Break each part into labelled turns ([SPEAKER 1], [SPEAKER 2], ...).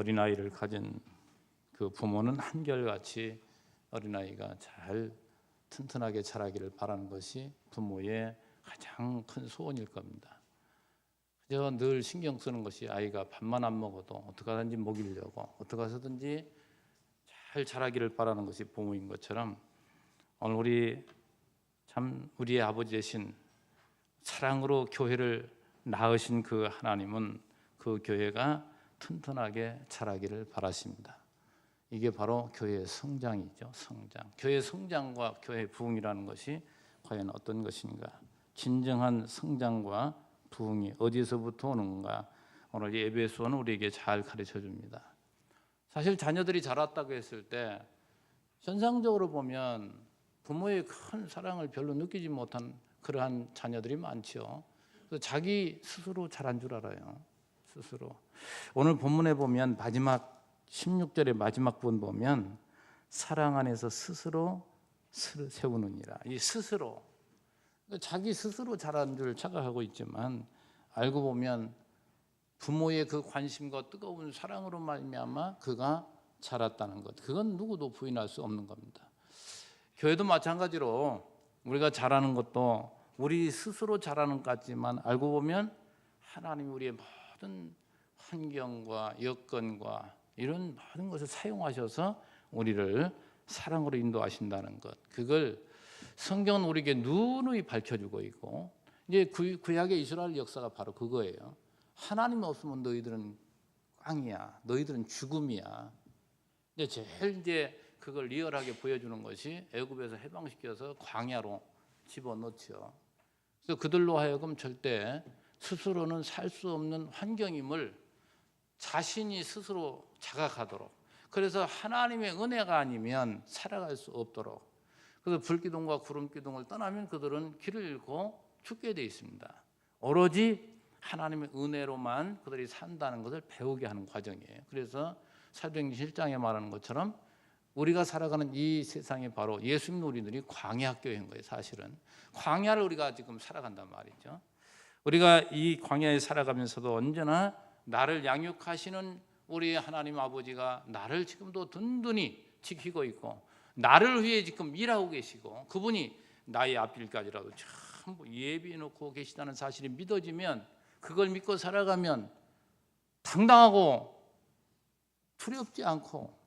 [SPEAKER 1] 어린아이를 가진 그 부모는 한결같이 어린아이가 잘 튼튼하게 자라기를 바라는 것이 부모의 가장 큰 소원일 겁니다. 그저 늘 신경 쓰는 것이 아이가 밥만 안 먹어도 어떻게 하든지 먹이려고 어떻게 해서든지 잘 자라기를 바라는 것이 부모인 것처럼 오늘 우리의 아버지 되신 사랑으로 교회를 낳으신 그 하나님은 그 교회가 튼튼하게 자라기를 바라십니다. 이게 바로 교회의 성장이죠. 성장. 교회의 성장과 교회의 부흥이라는 것이 과연 어떤 것인가? 진정한 성장과 부흥이 어디서부터 오는가? 오늘 예배 수업은 우리에게 잘 가르쳐 줍니다. 사실 자녀들이 자랐다고 했을 때 현상적으로 보면 부모의 큰 사랑을 별로 느끼지 못한 그러한 자녀들이 많죠. 그래서 자기 스스로 잘한 줄 알아요. 스스로. 오늘 본문에 보면 마지막 16절의 마지막 부분 보면 사랑 안에서 스스로 세우느니라. 이 스스로 자기 스스로 잘한 줄 착각하고 있지만 알고 보면 부모의 그 관심과 뜨거운 사랑으로 말미암아 그가 자랐다는 것. 그건 누구도 부인할 수 없는 겁니다. 교회도 마찬가지로 우리가 잘하는 것도 우리 스스로 잘하는 것 같지만 알고 보면 하나님이 우리의 모든 환경과 여건과 이런 모든 것을 사용하셔서 우리를 사랑으로 인도하신다는 것. 그걸 성경은 우리에게 누누이 밝혀주고 있고 이제 구약의 이스라엘 역사가 바로 그거예요. 하나님 없으면 너희들은 꽝이야. 너희들은 죽음이야. 제일 그걸 리얼하게 보여주는 것이 애굽에서 해방시켜서 광야로 집어넣죠. 그래서 그들로 하여금 절대 스스로는 살 수 없는 환경임을 자신이 스스로 자각하도록, 그래서 하나님의 은혜가 아니면 살아갈 수 없도록, 그래서 불기둥과 구름기둥을 떠나면 그들은 길을 잃고 죽게 되어 있습니다. 오로지 하나님의 은혜로만 그들이 산다는 것을 배우게 하는 과정이에요. 그래서 사도행전 7장에 말하는 것처럼 우리가 살아가는 이 세상이 바로 예수 믿는 우리들이 광야 학교인 거예요. 사실은 광야를 우리가 지금 살아간단 말이죠. 우리가 이 광야에 살아가면서도 언제나 나를 양육하시는 우리 하나님 아버지가 나를 지금도 든든히 지키고 있고 나를 위해 지금 일하고 계시고 그분이 나의 앞길까지라도 전부 예비해 놓고 계시다는 사실이 믿어지면, 그걸 믿고 살아가면 당당하고 두렵지 않고,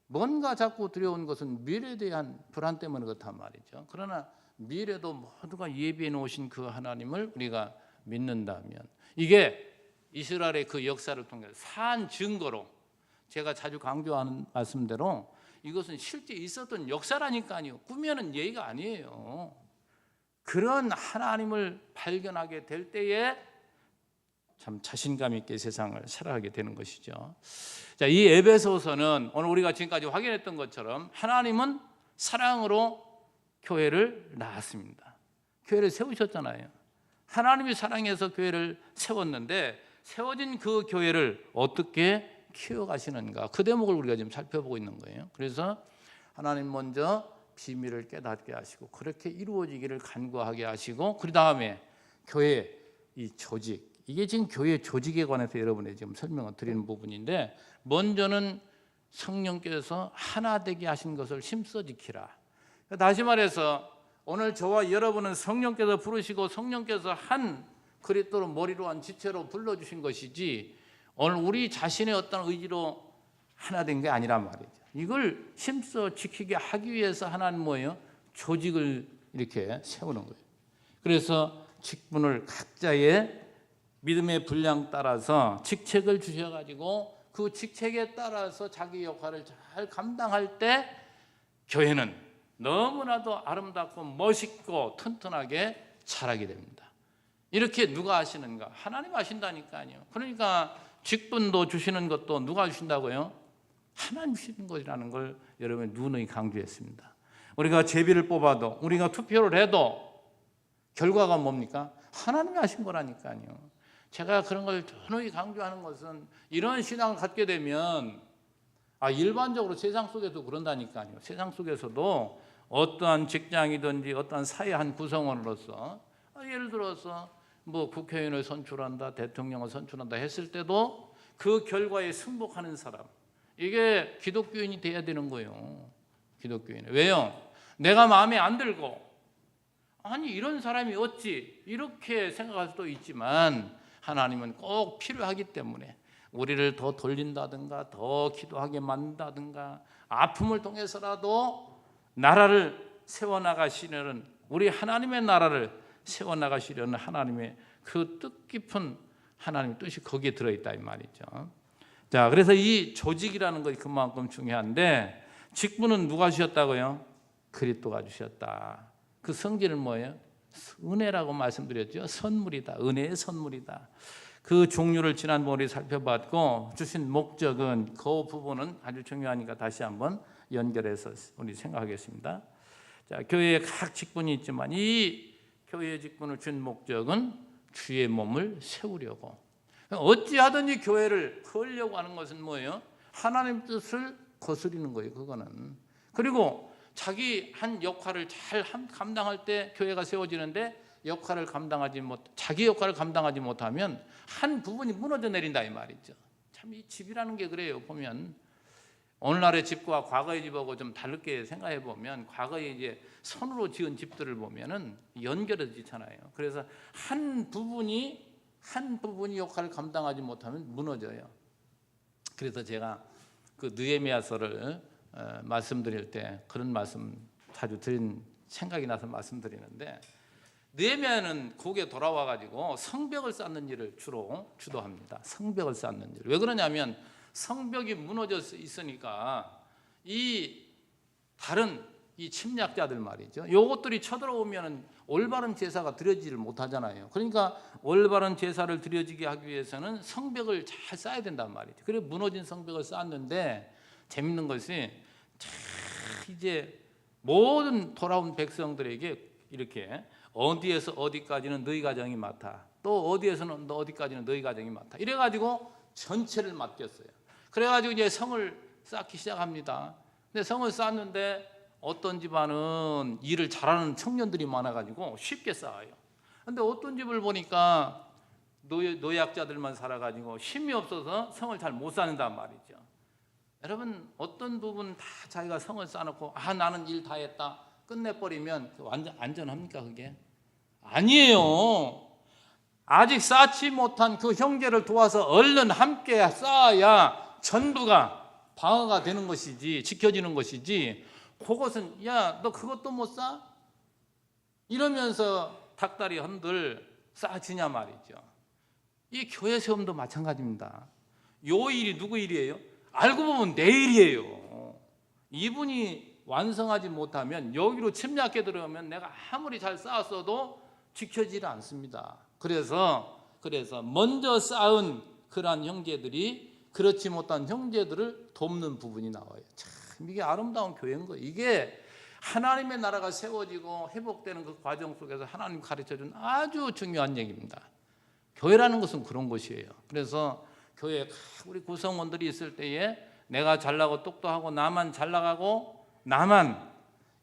[SPEAKER 1] 뭔가 자꾸 두려운 것은 미래에 대한 불안 때문에 그렇단 말이죠. 그러나 미래도 모두가 예비해 놓으신 그 하나님을 우리가 믿는다면, 이게 이스라엘의 그 역사를 통해 산 증거로, 제가 자주 강조하는 말씀대로 이것은 실제 있었던 역사라니까요. 꾸며낸 얘기가 아니에요. 그런 하나님을 발견하게 될 때에 참 자신감 있게 세상을 살아가게 되는 것이죠. 자, 이 에베소서는 오늘 우리가 지금까지 확인했던 것처럼 하나님은 사랑으로 교회를 낳았습니다. 교회를 세우셨잖아요. 하나님이 사랑해서 교회를 세웠는데 세워진 그 교회를 어떻게 키워가시는가, 그 대목을 우리가 지금 살펴보고 있는 거예요. 그래서 하나님 먼저 비밀을 깨닫게 하시고 그렇게 이루어지기를 간구하게 하시고, 그 다음에 교회 이 조직, 이게 지금 교회 조직에 관해서 여러분에게 지금 설명을 드리는 부분인데, 먼저는 성령께서 하나 되게 하신 것을 힘써 지키라. 다시 말해서 오늘 저와 여러분은 성령께서 부르시고 성령께서 한 그리스도로 머리로 한 지체로 불러주신 것이지 오늘 우리 자신의 어떤 의지로 하나 된 게 아니란 말이죠. 이걸 힘써 지키게 하기 위해서 하나는 뭐예요? 조직을 이렇게 세우는 거예요. 그래서 직분을 각자의 믿음의 분량 따라서 직책을 주셔가지고 그 직책에 따라서 자기 역할을 잘 감당할 때 교회는 너무나도 아름답고 멋있고 튼튼하게 자라게 됩니다. 이렇게 누가 하시는가? 하나님 하신다니까요. 그러니까 직분도 주시는 것도 누가 주신다고요? 하나님 주시는 것이라는 걸 여러분이 누누이 강조했습니다. 우리가 제비를 뽑아도, 우리가 투표를 해도 결과가 뭡니까? 하나님이 하신 거라니까요. 제가 그런 걸 누누이 강조하는 것은 이런 신앙을 갖게 되면 일반적으로 세상 속에도 그런다니까요. 세상 속에서도 어떠한 직장이든지 어떠한 사회 한 구성원으로서 예를 들어서 국회의원을 선출한다, 대통령을 선출한다 했을 때도 그 결과에 승복하는 사람, 이게 기독교인이 돼야 되는 거예요. 기독교인. 왜요? 내가 마음에 안 들고 아니 이런 사람이 어찌 이렇게 생각할 수도 있지만 하나님은 꼭 필요하기 때문에 우리를 더 돌린다든가 더 기도하게 만든다든가 아픔을 통해서라도 나라를 세워나가시려는, 우리 하나님의 나라를 세워나가시려는 하나님의 그 뜻깊은 하나님의 뜻이 거기에 들어있다 이 말이죠. 자, 그래서 이 조직이라는 것이 그만큼 중요한데 직분은 누가 주셨다고요? 그리스도가 주셨다. 그 성질은 뭐예요? 은혜라고 말씀드렸죠. 선물이다. 은혜의 선물이다. 그 종류를 지난번에 살펴봤고 주신 목적은 그 부분은 아주 중요하니까 다시 한번 연결해서 우리 생각하겠습니다. 자, 교회에 각 직분이 있지만 이 교회의 직분을 준 목적은 주의 몸을 세우려고. 어찌하든지 교회를 세우려고 하는 것은 뭐예요? 하나님 뜻을 거스리는 거예요. 그거는. 그리고 자기 한 역할을 잘 감당할 때 교회가 세워지는데 자기 역할을 감당하지 못하면 한 부분이 무너져 내린다 이 말이죠. 참 이 집이라는 게 그래요. 보면 오늘날의 집과 과거의 집하고 좀 다르게 생각해 보면 과거에 이제 손으로 지은 집들을 보면은 연결해지잖아요. 그래서 한 부분이 역할을 감당하지 못하면 무너져요. 그래서 제가 그 느헤미야서를 말씀드릴 때 그런 말씀 자주 드린 생각이 나서 말씀드리는데, 느헤미야는 거기에 돌아와 가지고 성벽을 쌓는 일을 주로 주도합니다. 성벽을 쌓는 일. 왜 그러냐면 성벽이 무너져 있으니까 이 다른 이 침략자들 말이죠. 요것들이 쳐들어오면 올바른 제사가 드려지질 못하잖아요. 그러니까 올바른 제사를 드려지게 하기 위해서는 성벽을 잘 쌓아야 된단 말이죠. 그래서 무너진 성벽을 쌓았는데 재밌는 것이 이제 모든 돌아온 백성들에게 이렇게 어디에서 어디까지는 너희 가정이 맡아, 또 어디에서는 어디까지는 너희 가정이 맡아, 이래가지고 전체를 맡겼어요. 그래가지고 이제 성을 쌓기 시작합니다. 근데 성을 쌓는데 어떤 집안은 일을 잘하는 청년들이 많아가지고 쉽게 쌓아요. 근데 어떤 집을 보니까 노약자들만 살아가지고 힘이 없어서 성을 잘 못 쌓는단 말이죠. 여러분 어떤 부분 다 자기가 성을 쌓아놓고 나는 일 다 했다 끝내버리면 완전 안전합니까? 그게 아니에요. 아직 쌓지 못한 그 형제를 도와서 얼른 함께 쌓아야 전부가 방어가 되는 것이지, 지켜지는 것이지, 그것은 야 너 그것도 못 쌓아? 이러면서 닭다리 한들 쌓아지냐 말이죠. 이 교회 세움도 마찬가지입니다. 요 일이 누구 일이에요? 알고 보면 내 일이에요. 이분이 완성하지 못하면 여기로 침략해 들어오면 내가 아무리 잘 쌓았어도 지켜지지 않습니다. 그래서 먼저 쌓은 그러한 형제들이 그렇지 못한 형제들을 돕는 부분이 나와요. 참 이게 아름다운 교회인 거예요. 이게 하나님의 나라가 세워지고 회복되는 그 과정 속에서 하나님 가르쳐준 아주 중요한 얘기입니다. 교회라는 것은 그런 것이에요. 그래서 교회에 우리 구성원들이 있을 때에 내가 잘나고 똑똑하고 나만 잘 나가고 나만,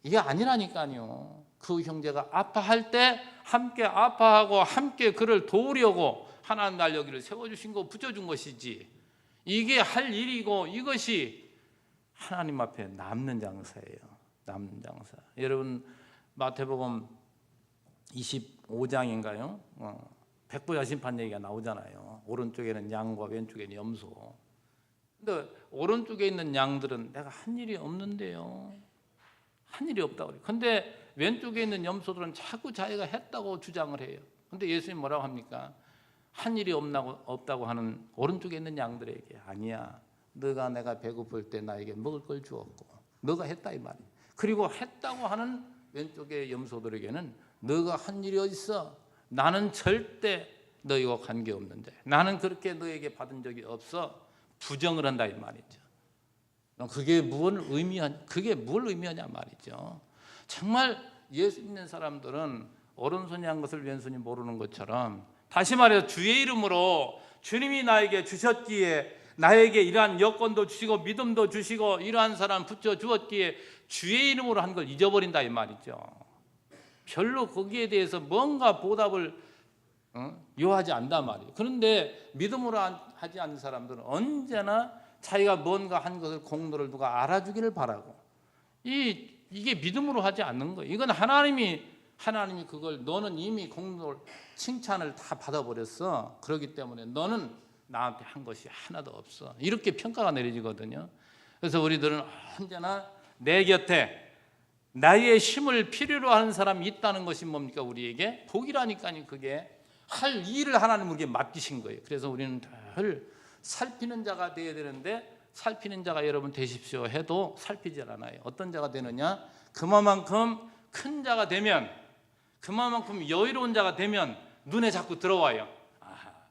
[SPEAKER 1] 이게 아니라니까요. 그 형제가 아파할 때 함께 아파하고 함께 그를 도우려고 하나님 날 여기를 세워주신 거, 붙여준 것이지, 이게 할 일이고 이것이 하나님 앞에 남는 장사예요. 남는 장사. 여러분 마태복음 25장인가요? 백보자 심판 얘기가 나오잖아요. 오른쪽에는 양과 왼쪽에는 염소. 근데 오른쪽에 있는 양들은 내가 한 일이 없는데요. 한 일이 없다고 그래요. 근데 왼쪽에 있는 염소들은 자꾸 자기가 했다고 주장을 해요. 근데 예수님 뭐라고 합니까? 한 일이 없다고 하는 오른쪽에 있는 양들에게 아니야. 너가 내가 배고플 때 나에게 먹을 걸 주었고 너가 했다 이 말이야. 그리고 했다고 하는 왼쪽의 염소들에게는 너가 한 일이 어딨어? 나는 절대 너희와 관계없는데, 나는 그렇게 너에게 받은 적이 없어. 부정을 한다 이 말이죠. 그게 뭘 의미하냐 말이죠. 정말 예수 믿는 사람들은 오른손이 한 것을 왼손이 모르는 것처럼, 다시 말해서 주의 이름으로 주님이 나에게 주셨기에, 나에게 이러한 여건도 주시고 믿음도 주시고 이러한 사람 붙여주었기에 주의 이름으로 한 걸 잊어버린다 이 말이죠. 별로 거기에 대해서 뭔가 보답을 요하지 않단 말이에요. 그런데 믿음으로 하지 않는 사람들은 언제나 자기가 뭔가 한 것을 공로를 누가 알아주기를 바라고, 이게 믿음으로 하지 않는 거예요. 이건 하나님이 그걸, 너는 이미 공로를, 칭찬을 다 받아버렸어. 그렇기 때문에 너는 나한테 한 것이 하나도 없어. 이렇게 평가가 내려지거든요. 그래서 우리들은 언제나 내 곁에 나의 힘을 필요로 하는 사람이 있다는 것이 뭡니까? 우리에게 복이라니까요. 그게 할 일을 하나님 우리에게 맡기신 거예요. 그래서 우리는 늘 살피는 자가 되어야 되는데, 살피는 자가 여러분 되십시오 해도 살피지 않아요. 어떤 자가 되느냐? 그만큼 큰 자가 되면, 그만큼 여유로운 자가 되면 눈에 자꾸 들어와요.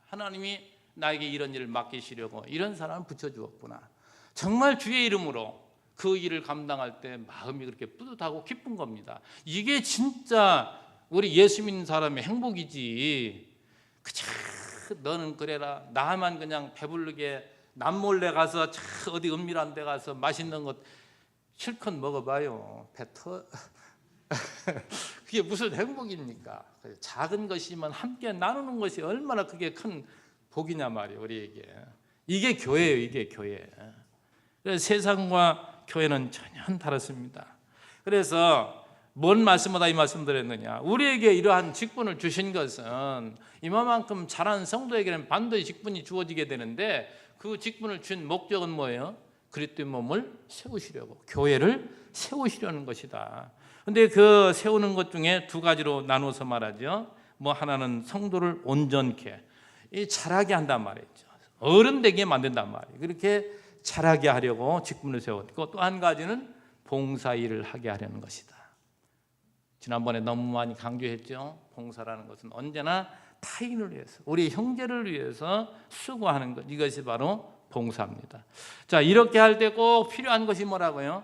[SPEAKER 1] 하나님이 나에게 이런 일을 맡기시려고 이런 사람을 붙여주었구나. 정말 주의 이름으로 그 일을 감당할 때 마음이 그렇게 뿌듯하고 기쁜 겁니다. 이게 진짜 우리 예수 믿는 사람의 행복이지. 그저 너는 그래라, 나만 그냥 배부르게 남몰래 가서 어디 은밀한 데 가서 맛있는 것 실컷 먹어봐요. 그게 무슨 행복입니까? 작은 것이면 함께 나누는 것이 얼마나 그게 큰 복이냐 말이에요. 우리에게 이게 교회예요. 이게 교회. 그래서 세상과 교회는 전혀 다릅니다. 그래서 뭔 말씀보다 이 말씀 드렸느냐? 우리에게 이러한 직분을 주신 것은 이만큼 잘하는 성도에게는 반드시 직분이 주어지게 되는데, 그 직분을 준 목적은 뭐예요? 그리스도의 몸을 세우시려고, 교회를 세우시려는 것이다. 그런데 그 세우는 것 중에 두 가지로 나누어서 말하죠. 하나는 성도를 온전케 자라게 한단 말이죠. 어른 되게 만든단 말이에요. 그렇게 자라게 하려고 직분을 세웠고, 또 한 가지는 봉사일을 하게 하려는 것이다. 지난번에 너무 많이 강조했죠. 봉사라는 것은 언제나 타인을 위해서, 우리 형제를 위해서 수고하는 것, 이것이 바로 봉사입니다. 자, 이렇게 할 때 꼭 필요한 것이 뭐라고요?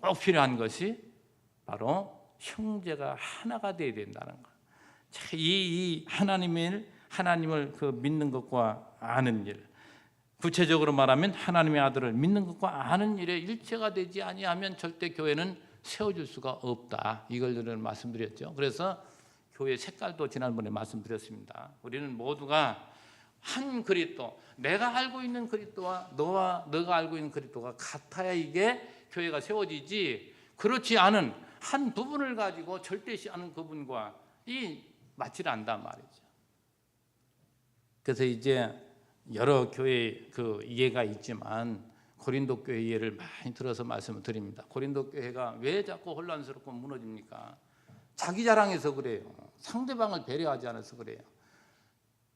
[SPEAKER 1] 꼭 필요한 것이 바로 형제가 하나가 되어야 된다는 것. 이 하나님을 그 믿는 것과 아는 일, 구체적으로 말하면 하나님의 아들을 믿는 것과 아는 일에 일체가 되지 아니하면 절대 교회는 세워질 수가 없다. 이걸 저는 말씀드렸죠. 그래서 교회 색깔도 지난번에 말씀드렸습니다. 우리는 모두가 한 그리스도, 내가 알고 있는 그리스도와 너가 알고 있는 그리스도가 같아야 이게 교회가 세워지지, 그렇지 않은 한 부분을 가지고 절대시 않은 그분과 맞지를 않단 말이죠. 그래서 이제 여러 교회 그 이해가 있지만 고린도 교회 예를 많이 들어서 말씀을 드립니다. 고린도 교회가 왜 자꾸 혼란스럽고 무너집니까? 자기 자랑해서 그래요. 상대방을 배려하지 않아서 그래요.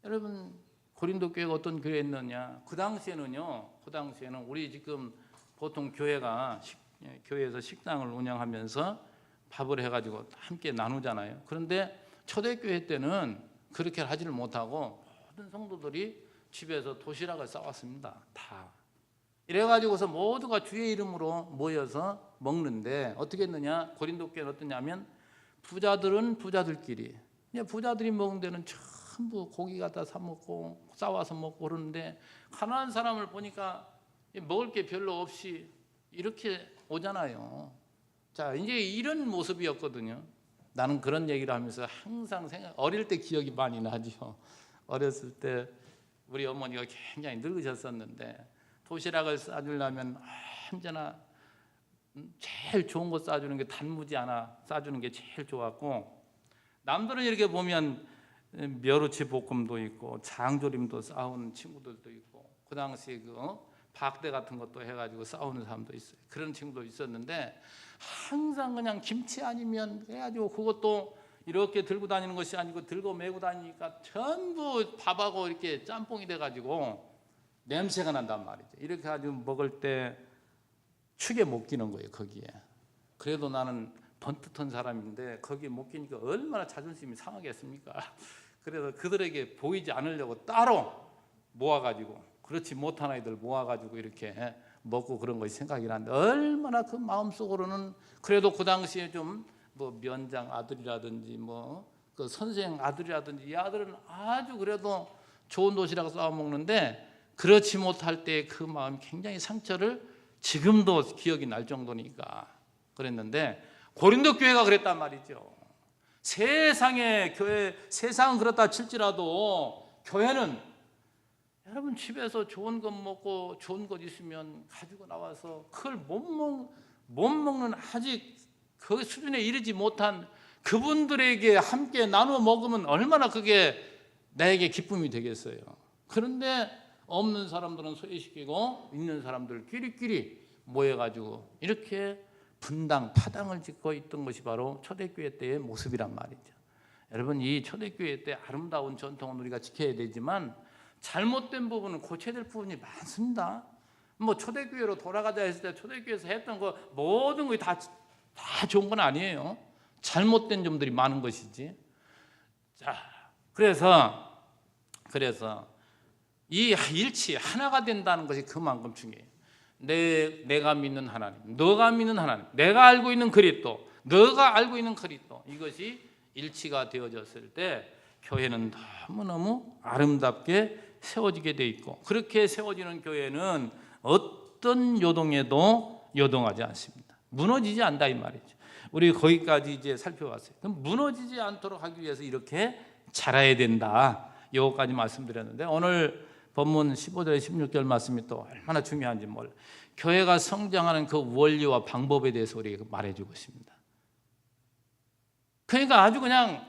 [SPEAKER 1] 여러분, 고린도 교회가 어떤 교회였느냐? 그 당시에는 우리 지금 보통 교회에서 식당을 운영하면서 밥을 해가지고 함께 나누잖아요. 그런데 초대교회 때는 그렇게 하지를 못하고 모든 성도들이 집에서 도시락을 싸왔습니다. 다. 이래가지고서 모두가 주의 이름으로 모여서 먹는데, 어떻게 했느냐? 고린도 교회는 어떠냐면, 부자들은 부자들끼리, 부자들이 먹은 데는 전부 고기 갖다 사 먹고 싸와서 먹고 그러는데, 가난한 사람을 보니까 먹을 게 별로 없이 이렇게 오잖아요. 자, 이제 이런 모습이었거든요. 나는 그런 얘기를 하면서 항상 어릴 때 기억이 많이 나죠. 어렸을 때 우리 어머니가 굉장히 늙으셨었는데 도시락을 싸주려면 언제나 제일 좋은 거 싸주는 게 단무지 하나 싸주는 게 제일 좋았고, 남들은 이렇게 보면 멸우치 볶음도 있고 장조림도 싸우는 친구들도 있고, 그 당시에 박대 같은 것도 해가지고 싸우는 사람도 있어요. 그런 친구도 있었는데, 항상 그냥 김치 아니면 해가지고, 그것도 이렇게 들고 다니는 것이 아니고 들고 메고 다니니까 전부 밥하고 이렇게 짬뽕이 돼가지고 냄새가 난단 말이죠. 이렇게 가지고 먹을 때 축에 못 끼는 거예요, 거기에. 그래도 나는 번듯한 사람인데 거기에 못 끼니까 얼마나 자존심이 상하겠습니까? 그래서 그들에게 보이지 않으려고 따로 모아가지고, 그렇지 못한 아이들 모아가지고 이렇게 먹고 그런 것이 생각이 나는데, 얼마나 그 마음속으로는 그래도 그 당시에 좀 면장 아들이라든지 그 선생 아들이라든지, 이 아들은 아주 그래도 좋은 도시락 싸워 먹는데, 그렇지 못할 때 그 마음이 굉장히 상처를 지금도 기억이 날 정도니까 그랬는데, 고린도 교회가 그랬단 말이죠. 세상의 교회, 세상은 그렇다 칠지라도 교회는 여러분 집에서 좋은 것 먹고 좋은 것 있으면 가지고 나와서 그걸 못 먹는 아직 그 수준에 이르지 못한 그분들에게 함께 나눠 먹으면 얼마나 그게 나에게 기쁨이 되겠어요. 그런데 없는 사람들은 소외시키고 있는 사람들 끼리끼리 모여가지고 이렇게 분당, 파당을 짓고 있던 것이 바로 초대교회 때의 모습이란 말이죠. 여러분, 이 초대교회 때 아름다운 전통은 우리가 지켜야 되지만 잘못된 부분은 고쳐야 될 부분이 많습니다. 뭐 초대교회로 돌아가자 했을 때 초대교회에서 했던 거 모든 것이 다 좋은 건 아니에요. 잘못된 점들이 많은 것이지. 자, 그래서 이 일치 하나가 된다는 것이 그만큼 중요해요. 내가 믿는 하나님, 너가 믿는 하나님, 내가 알고 있는 그리스도, 너가 알고 있는 그리스도, 이것이 일치가 되어졌을 때 교회는 너무너무 아름답게 세워지게 돼 있고, 그렇게 세워지는 교회는 어떤 요동에도 요동하지 않습니다. 무너지지 않는다 이 말이죠. 우리 거기까지 이제 살펴봤어요. 그럼 무너지지 않도록 하기 위해서 이렇게 자라야 된다. 요거까지 말씀드렸는데 오늘 본문 15절 16절 말씀이 또 얼마나 중요한지 몰라요. 교회가 성장하는 그 원리와 방법에 대해서 우리에게 말해주고 있습니다. 그러니까 아주 그냥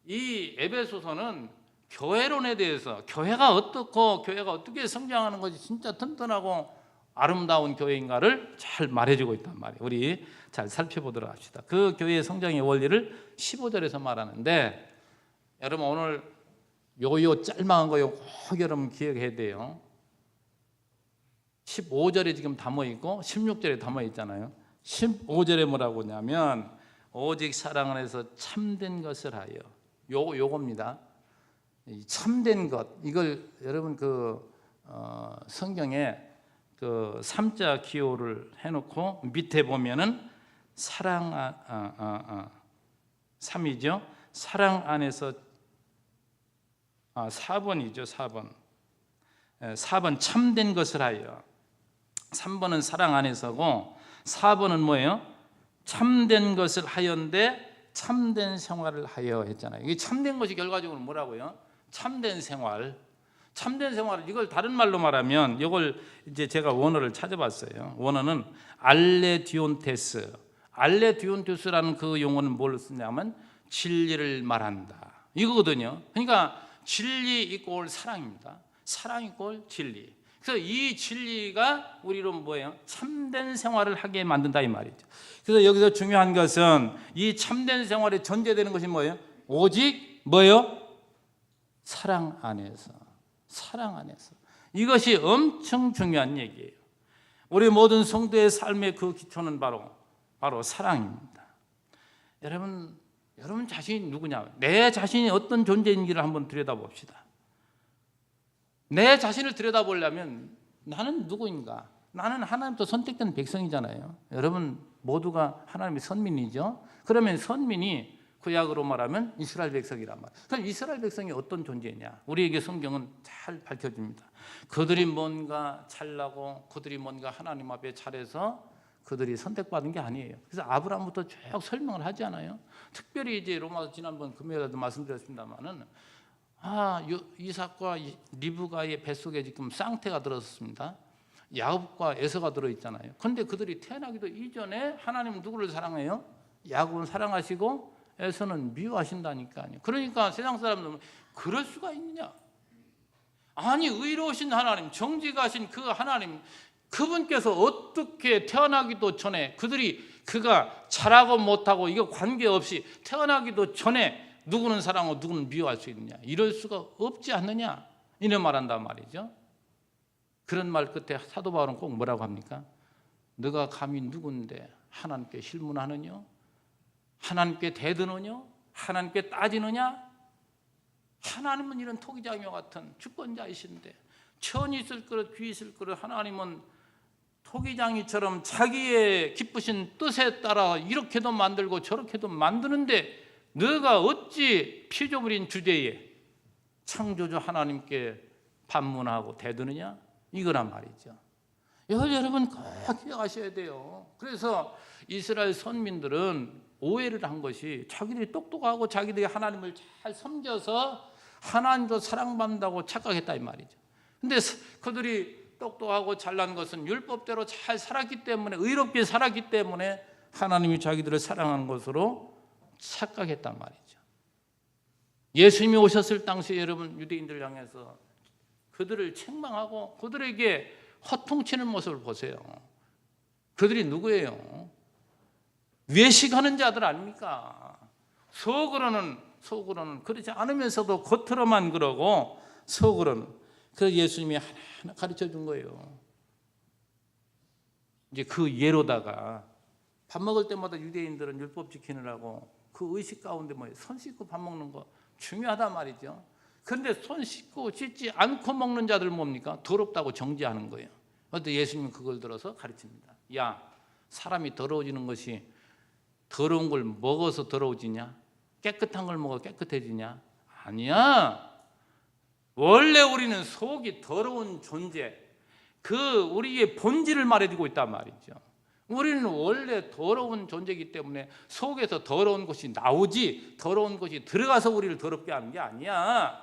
[SPEAKER 1] 이 에베소서는 교회론에 대해서 교회가 어떻고 교회가 어떻게 성장하는 것이 진짜 튼튼하고 아름다운 교회인가를 잘 말해주고 있단 말이에요. 우리 잘 살펴보도록 합시다. 그 교회의 성장의 원리를 15절에서 말하는데 여러분 오늘 요 짤막한 거 꼭 여러분 기억해야 돼요. 15절에 지금 담아있고 16절에 담아있잖아요. 15절에 뭐라고 하냐면 오직 사랑 안에서 참된 것을 하여 요겁니다. 참된 것 이걸 여러분 성경에 그 3자 기호를 해놓고 밑에 보면은 사랑 3이죠. 사랑 안에서 4번이죠. 4번 참된 것을 하여 3번은 사랑 안에서고 4번은 뭐예요? 참된 것을 하여인데 참된 생활을 하여 했잖아요. 이게 참된 것이 결과적으로 뭐라고요? 참된 생활. 참된 생활을 이걸 다른 말로 말하면 이걸 이제 제가 원어를 찾아봤어요. 원어는 알레디온테스. 알레디온테스라는 그 용어는 뭘 쓰냐면 진리를 말한다. 이거거든요. 그러니까 진리 이꼴 사랑입니다. 사랑 이꼴 진리. 그래서 이 진리가 우리로 뭐예요? 참된 생활을 하게 만든다 이 말이죠. 그래서 여기서 중요한 것은 이 참된 생활에 전제되는 것이 뭐예요? 오직 뭐예요? 사랑 안에서. 사랑 안에서. 이것이 엄청 중요한 얘기예요. 우리 모든 성도의 삶의 그 기초는 바로 사랑입니다. 여러분 자신이 누구냐? 내 자신이 어떤 존재인지를 한번 들여다봅시다. 내 자신을 들여다보려면 나는 누구인가? 나는 하나님부터 선택된 백성이잖아요. 여러분 모두가 하나님의 선민이죠. 그러면 선민이 구약으로 말하면 이스라엘 백성이란 말이에요. 그럼 이스라엘 백성이 어떤 존재냐? 우리에게 성경은 잘 밝혀줍니다. 그들이 뭔가 잘나고 그들이 뭔가 하나님 앞에 잘해서 그들이 선택받은 게 아니에요. 그래서 아브라함부터 쭉 설명을 하지 않아요. 특별히 이제 로마서 지난번 금요일에도 말씀드렸습니다만은 이삭과 리브가의 뱃속에 지금 쌍태가 들었습니다. 야곱과 에서가 들어있잖아요. 그런데 그들이 태어나기도 이전에 하나님은 누구를 사랑해요? 야곱은 사랑하시고 에서는 미워하신다니까요. 그러니까 세상 사람들은 그럴 수가 있느냐? 아니 의로우신 하나님, 정직하신 그 하나님, 그분께서 어떻게 태어나기도 전에 그가 잘하고 못하고 이거 관계없이 태어나기도 전에 누구는 사랑하고 누구는 미워할 수 있느냐? 이럴 수가 없지 않느냐? 이런 말한단 말이죠. 그런 말 끝에 사도 바울은 꼭 뭐라고 합니까? 너가 감히 누군데 하나님께 실문하느냐? 하나님께 대드느냐? 하나님께 따지느냐? 하나님은 이런 토기장이와 같은 주권자이신데 천이 있을 그릇 귀 있을 그릇 하나님은 토기장이처럼 자기의 기쁘신 뜻에 따라 이렇게도 만들고 저렇게도 만드는데 너가 어찌 피조물인 주제에 창조주 하나님께 반문하고 대드느냐? 이거란 말이죠. 이걸 여러분 꼭 기억하셔야 돼요. 그래서 이스라엘 선민들은 오해를 한 것이 자기들이 똑똑하고 자기들이 하나님을 잘 섬겨서 하나님도 사랑받는다고 착각했다 이 말이죠. 근데 그들이 똑똑하고 잘난 것은 율법대로 잘 살았기 때문에, 의롭게 살았기 때문에 하나님이 자기들을 사랑하는 것으로 착각했단 말이죠. 예수님이 오셨을 당시에 여러분 유대인들 향해서 그들을 책망하고 그들에게 허통치는 모습을 보세요. 그들이 누구예요? 외식하는 자들 아닙니까? 속으로는 그렇지 않으면서도 겉으로만 그러고 속으로는. 그래서 예수님이 하나하나 가르쳐 준 거예요. 이제 그 예로다가 밥 먹을 때마다 유대인들은 율법 지키느라고 그 의식 가운데 손 씻고 밥 먹는 거 중요하단 말이죠. 그런데 손 씻고 씻지 않고 먹는 자들 뭡니까? 더럽다고 정죄하는 거예요. 그런데 예수님은 그걸 들어서 가르칩니다. 야, 사람이 더러워지는 것이 더러운 걸 먹어서 더러워지냐? 깨끗한 걸 먹어 깨끗해지냐? 아니야. 원래 우리는 속이 더러운 존재, 그 우리의 본질을 말해주고 있단 말이죠. 우리는 원래 더러운 존재이기 때문에 속에서 더러운 것이 나오지 더러운 것이 들어가서 우리를 더럽게 하는 게 아니야.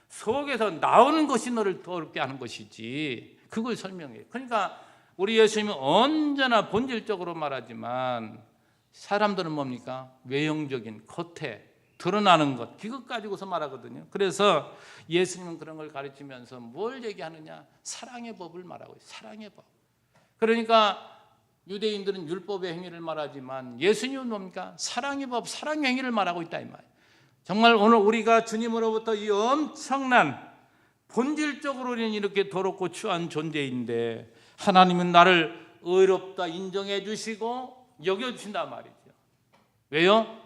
[SPEAKER 1] 속에서 나오는 것이 너를 더럽게 하는 것이지. 그걸 설명해요. 그러니까 우리 예수님은 언제나 본질적으로 말하지만 사람들은 뭡니까? 외형적인 겉에 드러나는 것, 그것 가지고서 말하거든요. 그래서 예수님은 그런 걸 가르치면서 뭘 얘기하느냐? 사랑의 법을 말하고 있어요. 사랑의 법. 그러니까 유대인들은 율법의 행위를 말하지만 예수님은 뭡니까? 사랑의 법, 사랑의 행위를 말하고 있다 이 말이에요. 정말 오늘 우리가 주님으로부터 이 엄청난 본질적으로는 이렇게 더럽고 추한 존재인데 하나님은 나를 의롭다 인정해 주시고 여겨주신단 말이죠. 왜요?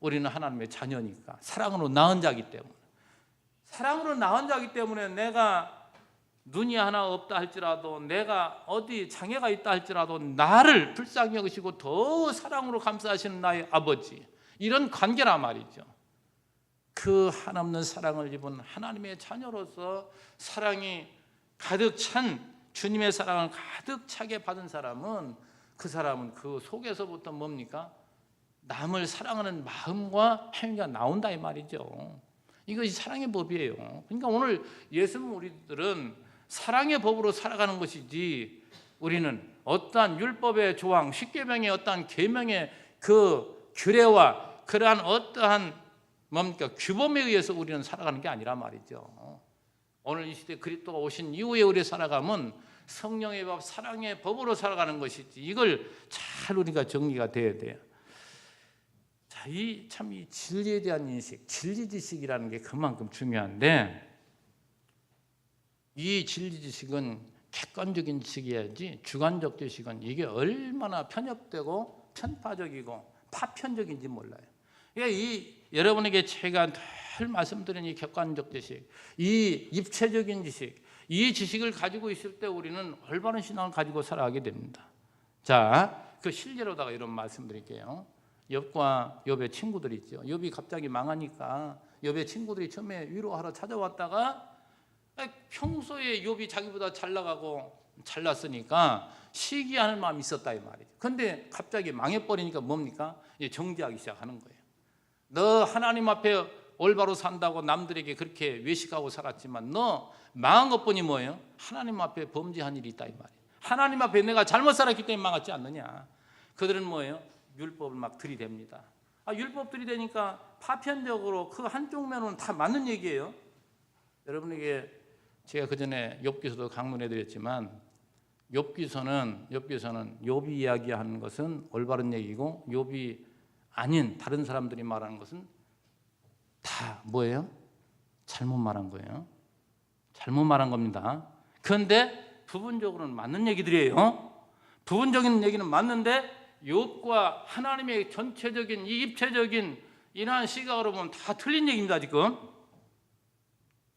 [SPEAKER 1] 우리는 하나님의 자녀니까. 사랑으로 낳은 자이기 때문에. 사랑으로 낳은 자이기 때문에 내가 눈이 하나 없다 할지라도, 내가 어디 장애가 있다 할지라도 나를 불쌍히 여기시고 더 사랑으로 감싸시는 나의 아버지, 이런 관계란 말이죠. 그 한없는 사랑을 입은 하나님의 자녀로서 사랑이 가득 찬 주님의 사랑을 가득 차게 받은 사람은, 그 사람은 그 속에서부터 뭡니까? 남을 사랑하는 마음과 행위가 나온다 이 말이죠. 이것이 사랑의 법이에요. 그러니까 오늘 예수는 우리들은 사랑의 법으로 살아가는 것이지, 우리는 어떠한 율법의 조항, 십계명의 어떠한 계명의 그 규례와 그러한 어떠한 뭡니까? 규범에 의해서 우리는 살아가는 게 아니란 말이죠. 오늘 이 시대 그리스도가 오신 이후에 우리 살아가면 성령의 법, 사랑의 법으로 살아가는 것이지, 이걸 잘 우리가 정리가 돼야 돼요. 자, 이 진리에 대한 인식, 진리 지식이라는 게 그만큼 중요한데, 이 진리 지식은 객관적인 지식이어야지 주관적 지식은 이게 얼마나 편협되고 편파적이고 파편적인지 몰라요. 그러니까 여러분에게 제가 늘 말씀드린 이 객관적 지식, 이 입체적인 지식, 이 지식을 가지고 있을 때 우리는 올바른 신앙을 가지고 살아가게 됩니다. 자, 그 실제로다가 이런 말씀드릴게요. 욥과 욥의 친구들이 있죠. 욥이 갑자기 망하니까 욥의 친구들이 처음에 위로하러 찾아왔다가 평소에 욥이 자기보다 잘 나가고 잘났으니까 시기하는 마음이 있었다 이 말이죠. 그런데 갑자기 망해버리니까 뭡니까? 이제 정죄하기 시작하는 거예요. 너 하나님 앞에 올바로 산다고 남들에게 그렇게 외식하고 살았지만 너 망한 것뿐이 뭐예요? 하나님 앞에 범죄한 일이 있다 이 말이에요. 하나님 앞에 내가 잘못 살았기 때문에 망하지 않느냐. 그들은 뭐예요? 율법을 막 들이댑니다. 율법 들이대니까 파편적으로 그 한쪽 면은 다 맞는 얘기예요. 여러분에게 제가 그전에 욥기서도 강론해 드렸지만, 욥기서는 욥이 이야기하는 것은 올바른 얘기고, 욥이 아닌 다른 사람들이 말하는 것은 다 뭐예요? 잘못 말한 거예요. 잘못 말한 겁니다. 그런데 부분적으로는 맞는 얘기들이에요. 부분적인 얘기는 맞는데 욥과 하나님의 전체적인 이 입체적인 이러한 시각으로 보면 다 틀린 얘기입니다. 지금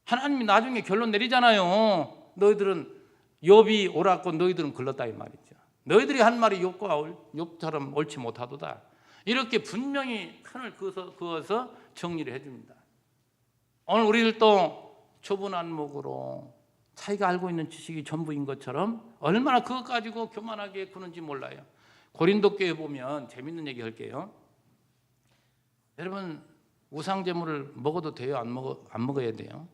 [SPEAKER 1] 하나님이 나중에 결론 내리잖아요. 너희들은 욥이 옳았고 너희들은 글렀다 이 말이죠. 너희들이 한 말이 욥처럼 옳지 못하도다. 이렇게 분명히 큰을 그어서 정리를 해줍니다. 오늘 우리들도 좁은 안목으로 자기가 알고 있는 지식이 전부인 것처럼 얼마나 그것 가지고 교만하게 구는지 몰라요. 고린도 교회 보면 재밌는 얘기 할게요. 여러분 우상 제물을 먹어도 돼요? 안 먹어야 돼요?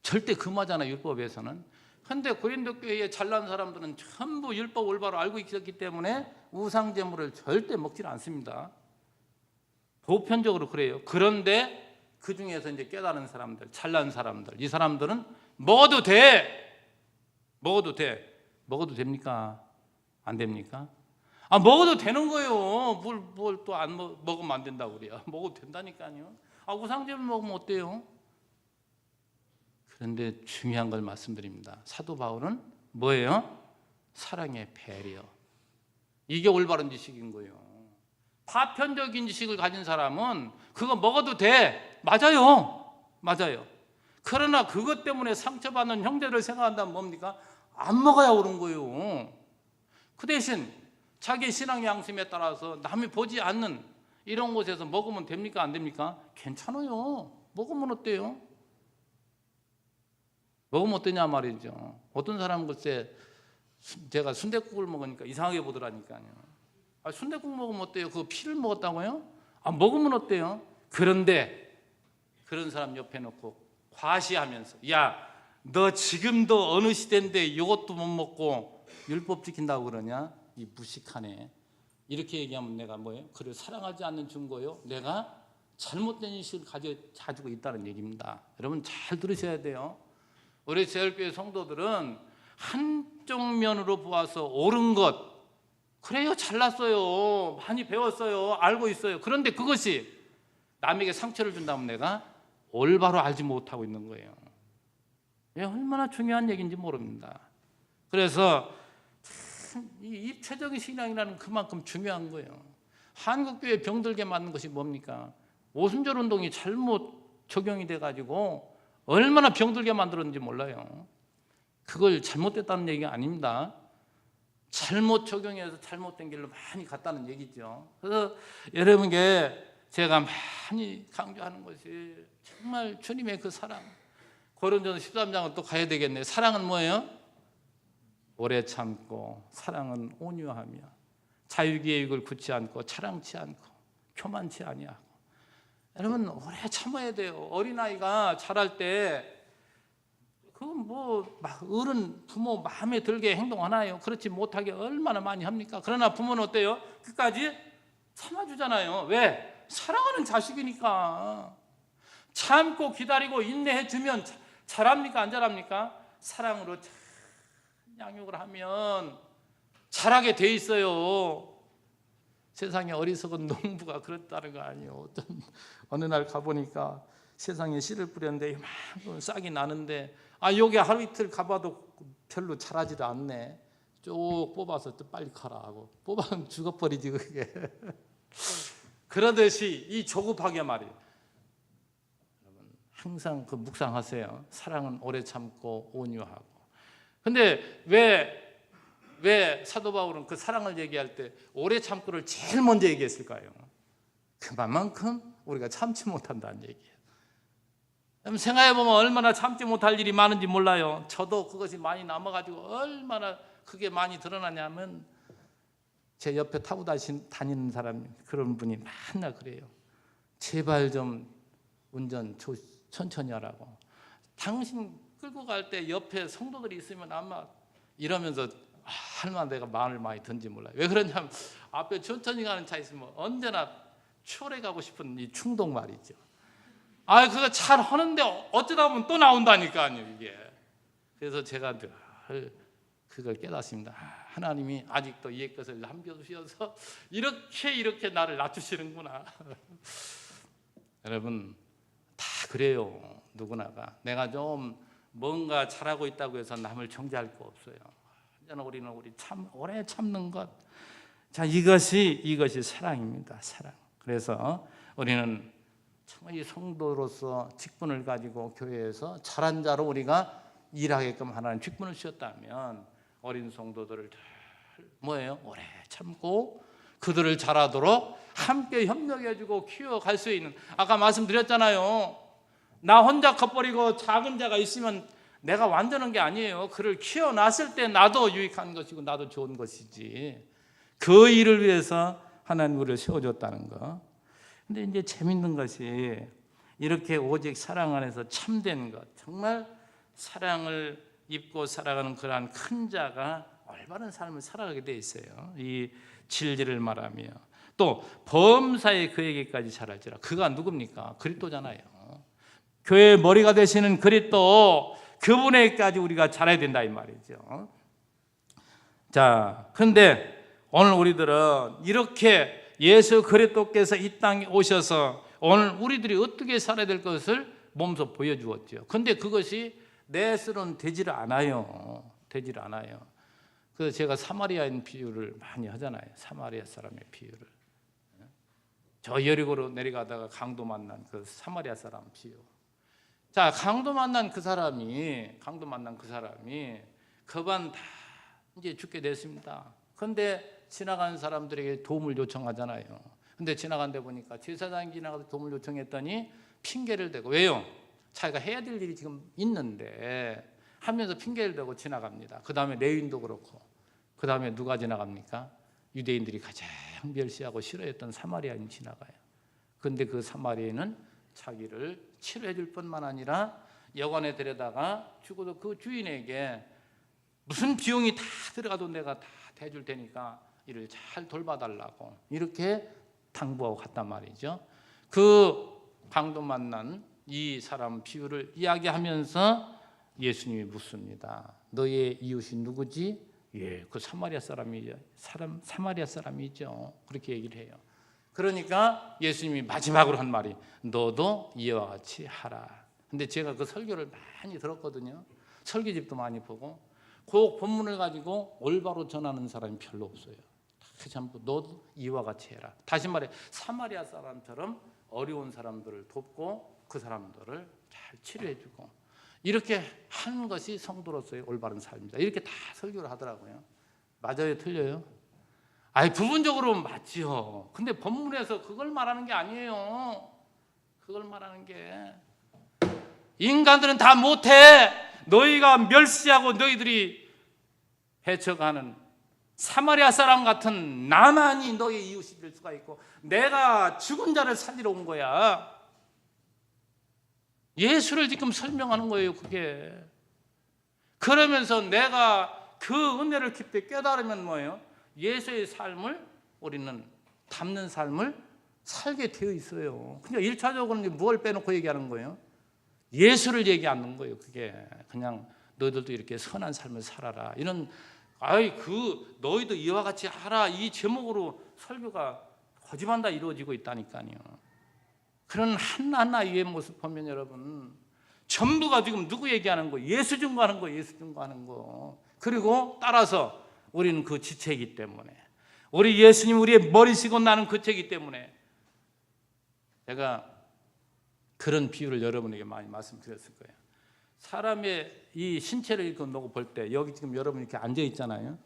[SPEAKER 1] 절대 금하잖아요, 율법에서는. 그런데 고린도 교회에 잘난 사람들은 전부 율법 올바로 알고 있었기 때문에 우상 제물을 절대 먹지 않습니다. 보편적으로 그래요. 그런데 그 중에서 이제 깨달은 사람들, 잘난 사람들, 이 사람들은 먹어도 돼. 먹어도 됩니까? 안 됩니까? 먹어도 되는 거예요. 뭘 또 안 먹으면 안 된다고 그래요. 먹어도 된다니까요. 우상제물 먹으면 어때요? 그런데 중요한 걸 말씀드립니다. 사도 바울은 뭐예요? 사랑의 배려. 이게 올바른 지식인 거예요. 파편적인 지식을 가진 사람은 그거 먹어도 돼. 맞아요. 그러나 그것 때문에 상처받는 형제를 생각한다면 뭡니까? 안 먹어야 옳은 거예요. 그 대신 자기 신앙의 양심에 따라서 남이 보지 않는 이런 곳에서 먹으면 됩니까? 안 됩니까? 괜찮아요. 먹으면 어때요? 먹으면 어떠냐 말이죠. 어떤 사람은 글쎄 제가 순댓국을 먹으니까 이상하게 보더라니까요. 순댓국 먹으면 어때요? 그거 피를 먹었다고요? 먹으면 어때요? 그런데 그런 사람 옆에 놓고 과시하면서 야, 너 지금도 어느 시대인데 이것도 못 먹고 율법 지킨다고 그러냐? 이 무식하네. 이렇게 얘기하면 내가 뭐예요? 그를 사랑하지 않는 증거요? 내가 잘못된 인식을 가지고 있다는 얘기입니다. 여러분 잘 들으셔야 돼요. 우리 제일교회 성도들은 한쪽 면으로 보아서 옳은 것, 그래요, 잘났어요, 많이 배웠어요, 알고 있어요. 그런데 그것이 남에게 상처를 준다면 내가 올바로 알지 못하고 있는 거예요. 얼마나 중요한 얘기인지 모릅니다. 그래서 이 입체적인 신앙이라는 그만큼 중요한 거예요. 한국교회 병들게 만든 것이 뭡니까? 오순절 운동이 잘못 적용이 돼가지고 얼마나 병들게 만들었는지 몰라요. 그걸 잘못됐다는 얘기가 아닙니다. 잘못 적용해서 잘못된 길로 많이 갔다는 얘기죠. 그래서 여러분께 제가 많이 강조하는 것이 정말 주님의 그 사랑. 고린도서 13장은 또 가야 되겠네요. 사랑은 뭐예요? 오래 참고, 사랑은 온유하며, 자유계획을 굳지 않고, 차량치 않고, 교만치 아니하고. 여러분 오래 참아야 돼요. 어린아이가 자랄 때 그건 어른 부모 마음에 들게 행동하나요? 그렇지 못하게 얼마나 많이 합니까? 그러나 부모는 어때요? 끝까지 참아주잖아요. 왜? 사랑하는 자식이니까. 참고 기다리고 인내해 주면 잘합니까? 안 잘합니까? 사랑으로 양육을 하면 잘하게 돼 있어요. 세상에 어리석은 농부가 그랬다는 거 아니에요. 어느 날 가보니까 세상에 씨를 뿌렸는데 이만큼 싹이 나는데 여기 하루 이틀 가봐도 별로 자라지도 않네. 쭉 뽑아서 또 빨리 가라 하고 뽑아면 죽어버리지 그게. 그러듯이 이 조급하게 말이에요. 여러분 항상 그 묵상하세요. 사랑은 오래 참고 온유하고. 근데 왜 사도 바울은 그 사랑을 얘기할 때 오래 참고를 제일 먼저 얘기했을까요? 그만큼 우리가 참지 못한다는 얘기예요. 생각해보면 얼마나 참지 못할 일이 많은지 몰라요. 저도 그것이 많이 남아가지고 얼마나 그게 많이 드러나냐면 제 옆에 타고 다니는 사람 그런 분이 맨날 그래요. 제발 좀 운전 천천히 하라고. 당신 끌고 갈 때 옆에 성도들이 있으면 아마 이러면서 얼마나 내가 마음을 많이 든지 몰라요. 왜 그러냐면 앞에 천천히 가는 차 있으면 언제나 추월해 가고 싶은 이 충동 말이죠. 그거 잘 하는데 어쩌다 보면 또 나온다니까요 이게. 그래서 제가 늘 그걸 깨닫습니다. 하나님이 아직도 이의 것을 남겨두셔서 이렇게 나를 낮추시는구나. 여러분 다 그래요. 누구나가. 내가 좀 뭔가 잘하고 있다고 해서 남을 정죄할 거 없어요. 우리는 오래 참는 것. 자, 이것이 사랑입니다. 사랑. 그래서 우리는 정말 이 성도로서 직분을 가지고 교회에서 잘한 자로 우리가 일하게끔 하나님 직분을 주셨다면 어린 성도들을 뭐예요? 오래 참고 그들을 잘하도록 함께 협력해주고 키워갈 수 있는. 아까 말씀드렸잖아요. 나 혼자 겉버리고 작은 자가 있으면 내가 만드는 게 아니에요. 그를 키워놨을 때 나도 유익한 것이고 나도 좋은 것이지. 그 일을 위해서 하나님 우리를 세워줬다는 거. 근데 이제 재밌는 것이 이렇게 오직 사랑 안에서 참된 것, 정말 사랑을 입고 살아가는 그러한 큰 자가 올바른 삶을 살아가게 돼 있어요. 이 진리를 말하며 또 범사에 그에게까지 잘할지라. 그가 누굽니까? 그리스도잖아요. 교회의 머리가 되시는 그리스도, 그분에게까지 우리가 잘해야 된다 이 말이죠. 자, 그런데 오늘 우리들은 이렇게 예수 그리스도께서 이 땅에 오셔서 오늘 우리들이 어떻게 살아야 될 것을 몸소 보여주었죠. 그런데 그것이 내 스스로는 되지를 않아요. 되지를 않아요. 그래서 제가 사마리아인 비유를 많이 하잖아요. 사마리아 사람의 비유를. 저 여리고로 내려가다가 강도 만난 그 사마리아 사람 비유. 자, 강도 만난 그 사람이 그반 다 이제 죽게 됐습니다. 그런데 지나가는 사람들에게 도움을 요청하잖아요. 근데 지나간데 보니까 제사장이 지나가서 도움을 요청했더니 핑계를 대고, 왜요? 자기가 해야 될 일이 지금 있는데 하면서 핑계를 대고 지나갑니다. 그 다음에 레위인도 그렇고, 그 다음에 누가 지나갑니까? 유대인들이 가장 멸시하고 싫어했던 사마리아인이 지나가요. 그런데 그 사마리아인은 자기를 치료해 줄 뿐만 아니라 여관에 데려다가 죽어도 그 주인에게 무슨 비용이 다 들어가도 내가 다 대줄 테니까 이를 잘 돌봐달라고 이렇게 당부하고 갔단 말이죠. 그 강도 만난 이 사람 비유를 이야기하면서 예수님이 묻습니다. 너의 이웃이 누구지? 예, 그 사마리아 사람이죠. 사마리아 사람이죠. 그렇게 얘기를 해요. 그러니까 예수님이 마지막으로 한 말이 너도 이와 같이 하라. 근데 제가 그 설교를 많이 들었거든요. 설교집도 많이 보고 그 본문을 가지고 올바로 전하는 사람이 별로 없어요. 전부 너도 이와 같이 해라. 다시 말해 사마리아 사람처럼 어려운 사람들을 돕고 그 사람들을 잘 치료해주고 이렇게 하는 것이 성도로서의 올바른 삶입니다. 이렇게 다 설교를 하더라고요. 맞아요? 틀려요? 아니 부분적으로 맞지요. 근데 본문에서 그걸 말하는 게 아니에요. 그걸 말하는 게 인간들은 다 못해. 너희가 멸시하고 너희들이 해쳐가는 사마리아 사람 같은 나만이 너의 이웃이 될 수가 있고 내가 죽은 자를 살리러 온 거야. 예수를 지금 설명하는 거예요. 그게. 그러면서 내가 그 은혜를 깊이 깨달으면 뭐예요? 예수의 삶을 우리는 담는 삶을 살게 되어 있어요. 그냥 1차적으로는 무엇을 빼놓고 얘기하는 거예요? 예수를 얘기하는 거예요. 그게 그냥 너희들도 이렇게 선한 삶을 살아라. 이런 너희도 이와 같이 하라 이 제목으로 설교가 거짓말다 이루어지고 있다니까요. 그런 하나하나의 모습 보면 여러분 전부가 지금 누구 얘기하는 거예요? 예수 증거하는 거예요. 예수 증거하는 거. 그리고 따라서 우리는 그 지체이기 때문에 우리 예수님 우리의 머리시고 나는 그 죄이기 때문에 제가 그런 비유를 여러분에게 많이 말씀드렸을 거예요. 사람의 이 신체를 이렇게 놓고 볼 때 여기 지금 여러분 이렇게 앉아 있잖아요.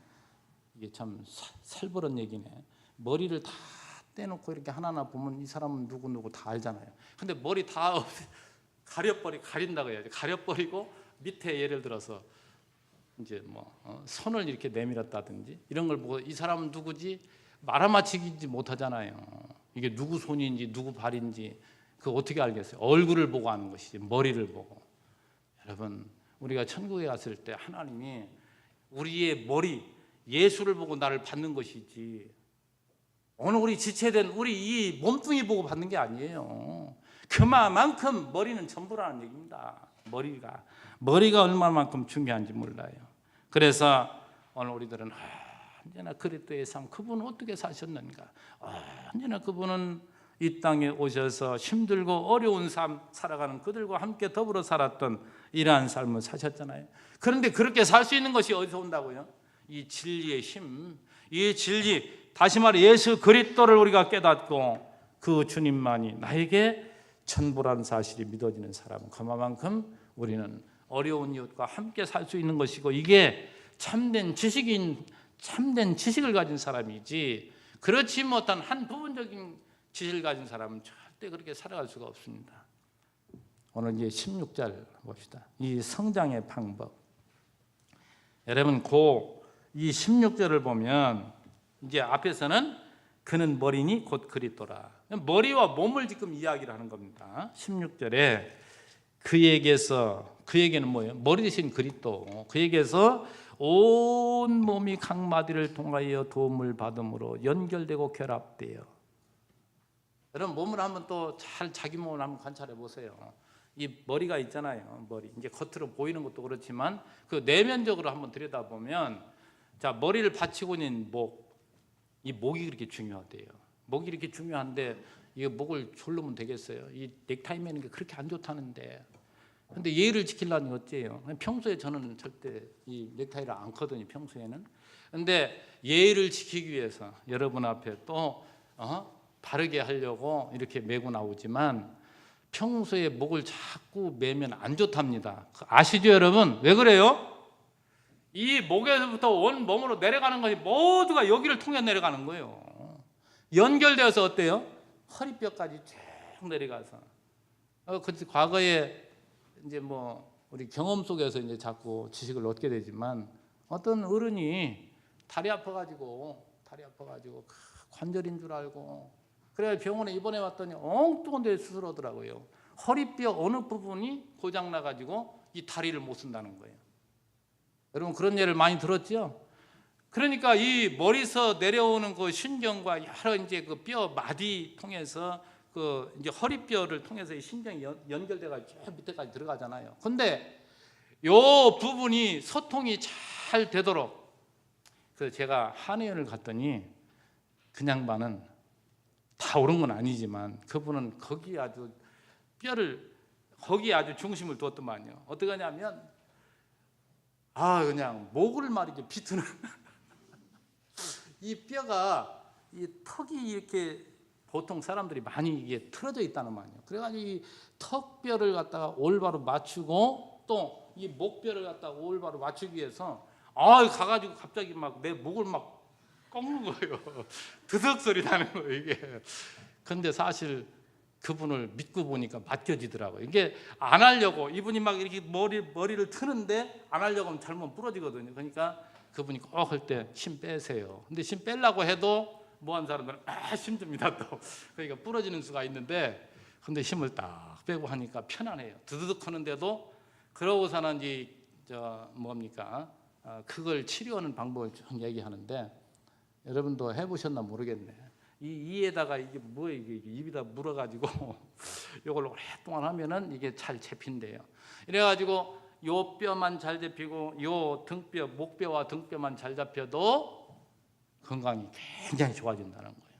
[SPEAKER 1] 이게 참 살벌한 얘기네. 머리를 다 떼놓고 이렇게 하나하나 보면 이 사람은 누구 다 알잖아요. 근데 머리 다 가린다고 해야지. 가려버리고 밑에 예를 들어서 이제 손을 이렇게 내밀었다든지 이런 걸 보고 이 사람은 누구지 말아맞히지 못하잖아요. 이게 누구 손인지 누구 발인지 그거 어떻게 알겠어요? 얼굴을 보고 아는 것이지 머리를 보고. 여러분 우리가 천국에 갔을 때 하나님이 우리의 머리 예수를 보고 나를 받는 것이지 오늘 우리 지체된 우리 이 몸뚱이 보고 받는 게 아니에요. 그만큼 머리는 전부라는 얘기입니다. 머리가 얼마만큼 중요한지 몰라요. 그래서 오늘 우리들은 언제나 그리스도의 삶 그분은 어떻게 사셨는가 언제나 그분은 이 땅에 오셔서 힘들고 어려운 삶 살아가는 그들과 함께 더불어 살았던 이러한 삶을 사셨잖아요. 그런데 그렇게 살 수 있는 것이 어디서 온다고요? 이 진리의 힘, 이 진리 다시 말해 예수 그리스도를 우리가 깨닫고 그 주님만이 나에게 전부라는 사실이 믿어지는 사람은 그만큼 우리는 어려운 이웃과 함께 살 수 있는 것이고 이게 참된 지식을 가진 사람이지 그렇지 못한 한 부분적인 지식을 가진 사람은 절대 그렇게 살아갈 수가 없습니다. 오늘 이제 16절 봅시다. 이 성장의 방법. 여러분 이 16절을 보면 이제 앞에서는 그는 머리니 곧 그리스도라. 머리와 몸을 지금 이야기를 하는 겁니다. 16절에 그에게는 뭐예요? 머리 대신 그리스도. 그에게서 온 몸이 각 마디를 통하여 도움을 받음으로 연결되고 결합돼요. 여러분 몸을 한번 또 잘 자기 몸을 한번 관찰해 보세요. 이 머리가 있잖아요. 머리 이제 겉으로 보이는 것도 그렇지만 그 내면적으로 한번 들여다보면 자 머리를 받치고 있는 이 목이 그렇게 중요하대요. 목이 이렇게 중요한데 이 목을 졸르면 되겠어요? 이 넥타이 매는 게 그렇게 안 좋다는데. 근데 예의를 지키려니 어째요? 평소에 저는 절대 이 넥타이를 안 거든요. 평소에는. 근데 예의를 지키기 위해서 여러분 앞에 또 바르게 하려고 이렇게 메고 나오지만 평소에 목을 자꾸 매면 안 좋답니다. 아시죠 여러분? 왜 그래요? 이 목에서부터 온 몸으로 내려가는 것이 모두가 여기를 통해 내려가는 거예요. 연결되어서 어때요? 허리뼈까지 쭉 내려가서. 그때 과거에 이제 우리 경험 속에서 이제 자꾸 지식을 얻게 되지만 어떤 어른이 다리 아파가지고 관절인 줄 알고 그래 병원에 입원해 왔더니 엉뚱한 데 수술하더라고요. 허리뼈 어느 부분이 고장 나가지고 이 다리를 못 쓴다는 거예요. 여러분 그런 예를 많이 들었죠? 그러니까 이 머리서 내려오는 그 신경과 여러 이제 그 뼈 마디 통해서 그 이제 허리뼈를 통해서 이 신경이 연결돼가지고 밑에까지 들어가잖아요. 근데 요 부분이 소통이 잘 되도록 그래서 제가 한의원을 갔더니 그냥 반은 다 옳은 건 아니지만 그분은 거기 아주 중심을 두었더만요. 어떻게 하냐면 그냥 목을 말이죠 비트는 이 뼈가 이 턱이 이렇게 보통 사람들이 많이 이게 틀어져 있다는 말이에요. 그래가지고 이 턱뼈를 갖다가 올바로 맞추고 또 이 목뼈를 갖다가 올바로 맞추기 위해서 가가지고 갑자기 막 내 목을 막 꺾는 거예요. 드덕 소리 나는 거예요 이게. 근데 사실 그분을 믿고 보니까 맡겨지더라고요. 이게 안 하려고 이분이 막 이렇게 머리를 트는데 안 하려고 하면 잘못 부러지거든요. 그러니까 그분이 꼭 할 때 힘 빼세요. 근데 힘 빼려고 해도 뭐한 사람들은 힘 줍니다 또. 그러니까 부러지는 수가 있는데 근데 힘을 딱 빼고 하니까 편안해요. 드드득 하는데도 그러고서는 이제 그걸 치료하는 방법을 쭉 얘기하는데 여러분도 해보셨나 모르겠네. 이에다가 이게 뭐예요? 이게 입에다 물어가지고 이걸 오랫동안 하면은 이게 잘 잡힌대요. 이래가지고 요 뼈만 잘 잡히고 요 등뼈, 목뼈와 등뼈만 잘 잡혀도 건강이 굉장히 좋아진다는 거예요.